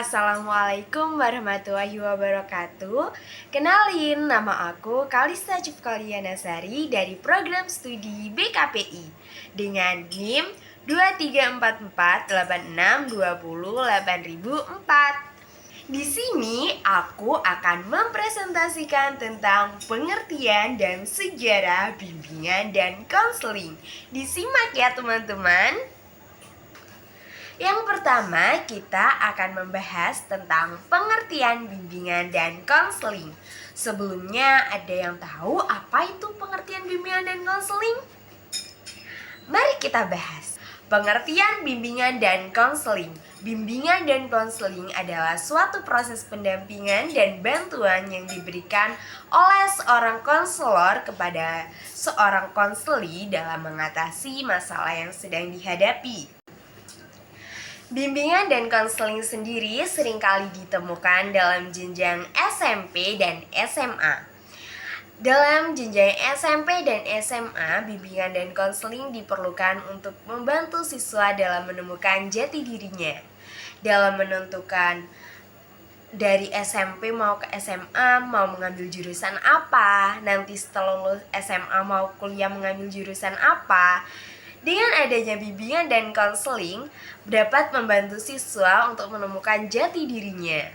Assalamualaikum warahmatullahi wabarakatuh. Kenalin, nama aku Kalista Cipkalianasari dari program studi BKPI dengan NIM 234486208004. Di sini aku akan mempresentasikan tentang pengertian dan sejarah bimbingan dan konseling. Disimak ya teman-teman. Yang pertama, kita akan membahas tentang pengertian bimbingan dan konseling. Sebelumnya, ada yang tahu apa itu pengertian bimbingan dan konseling? Mari kita bahas. Pengertian bimbingan dan konseling. Bimbingan dan konseling adalah suatu proses pendampingan dan bantuan yang diberikan oleh seorang konselor kepada seorang konseli dalam mengatasi masalah yang sedang dihadapi. Bimbingan dan konseling sendiri seringkali ditemukan dalam jenjang SMP dan SMA. Dalam jenjang SMP dan SMA, bimbingan dan konseling diperlukan untuk membantu siswa dalam menemukan jati dirinya, dalam menentukan dari SMP mau ke SMA mau mengambil jurusan apa, nanti setelah lulus SMA mau kuliah mengambil jurusan apa. Dengan adanya bimbingan dan konseling dapat membantu siswa untuk menemukan jati dirinya.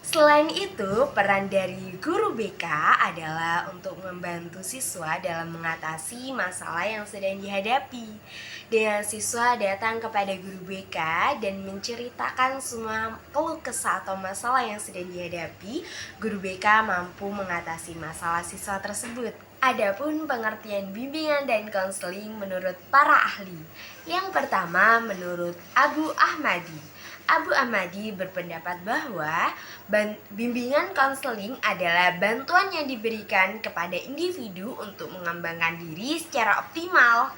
Selain itu, peran dari guru BK adalah untuk membantu siswa dalam mengatasi masalah yang sedang dihadapi. Dengan siswa datang kepada guru BK dan menceritakan semua keluh kesah atau masalah yang sedang dihadapi, guru BK mampu mengatasi masalah siswa tersebut. Adapun pengertian bimbingan dan konseling menurut para ahli. Yang pertama menurut Abu Ahmadi. Abu Ahmadi berpendapat bahwa bimbingan konseling adalah bantuan yang diberikan kepada individu untuk mengembangkan diri secara optimal.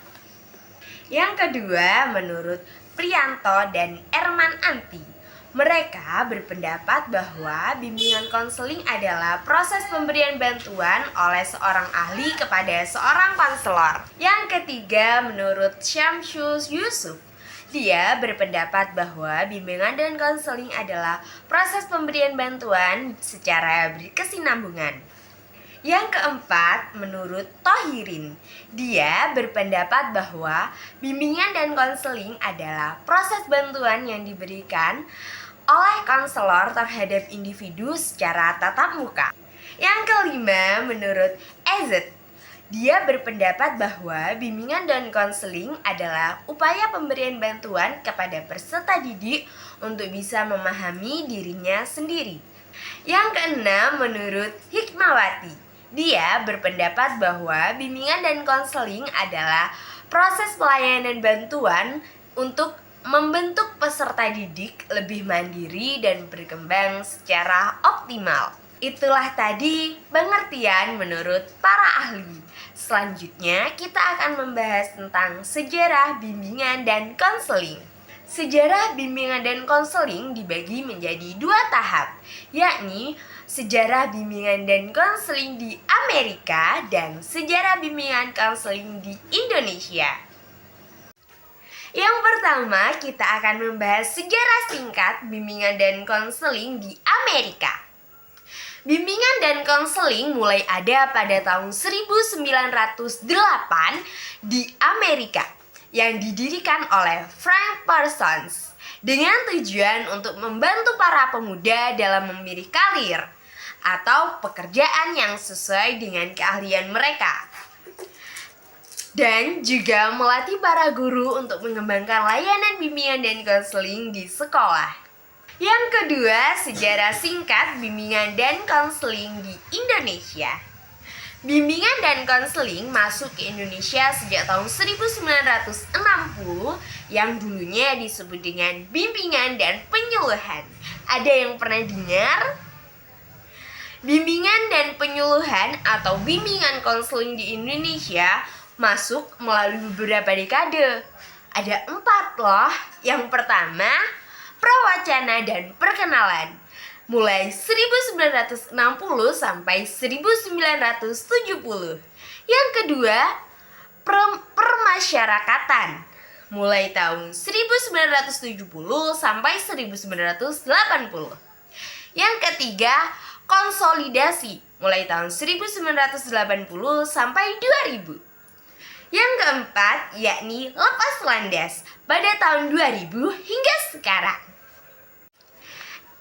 Yang kedua menurut Priyanto dan Erman Anti. Mereka berpendapat bahwa bimbingan konseling adalah proses pemberian bantuan oleh seorang ahli kepada seorang konselor. Yang ketiga, menurut Syamsus Yusuf, dia berpendapat bahwa bimbingan dan konseling adalah proses pemberian bantuan secara berkesinambungan. Yang keempat, menurut Tohirin, dia berpendapat bahwa bimbingan dan konseling adalah proses bantuan yang diberikan oleh konselor terhadap individu secara tatap muka. Yang kelima, menurut Ezet, dia berpendapat bahwa bimbingan dan konseling adalah upaya pemberian bantuan kepada peserta didik untuk bisa memahami dirinya sendiri. Yang keenam, menurut Hikmawati, dia berpendapat bahwa bimbingan dan konseling adalah proses pelayanan bantuan untuk membentuk peserta didik lebih mandiri dan berkembang secara optimal. Itulah tadi pengertian menurut para ahli. Selanjutnya kita akan membahas tentang sejarah bimbingan dan konseling. Sejarah bimbingan dan konseling dibagi menjadi dua tahap, yakni sejarah bimbingan dan konseling di Amerika dan sejarah bimbingan konseling di Indonesia. Yang pertama, kita akan membahas sejarah singkat bimbingan dan konseling di Amerika. Bimbingan dan konseling mulai ada pada tahun 1908 di Amerika yang didirikan oleh Frank Parsons dengan tujuan untuk membantu para pemuda dalam memilih karir atau pekerjaan yang sesuai dengan keahlian mereka, dan juga melatih para guru untuk mengembangkan layanan bimbingan dan konseling di sekolah. Yang kedua, sejarah singkat bimbingan dan konseling di Indonesia. Bimbingan dan konseling masuk ke Indonesia sejak tahun 1960 yang dulunya disebut dengan bimbingan dan penyuluhan. Ada yang pernah dengar? Bimbingan dan penyuluhan atau bimbingan konseling di Indonesia masuk melalui beberapa dekade. Ada 4 loh. Yang pertama, prawacana dan perkenalan. Mulai 1960 sampai 1970. Yang kedua, permasyarakatan. mulai tahun 1970 sampai 1980. Yang ketiga, konsolidasi, mulai tahun 1980 sampai 2000. Yang keempat, yakni lepas landas pada tahun 2000 hingga sekarang.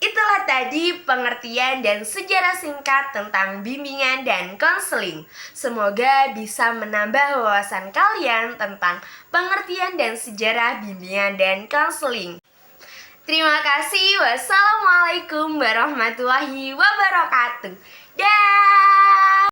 Itulah tadi pengertian dan sejarah singkat tentang bimbingan dan konseling. Semoga bisa menambah wawasan kalian tentang pengertian dan sejarah bimbingan dan konseling. Terima kasih. Wassalamualaikum warahmatullahi wabarakatuh. Dah.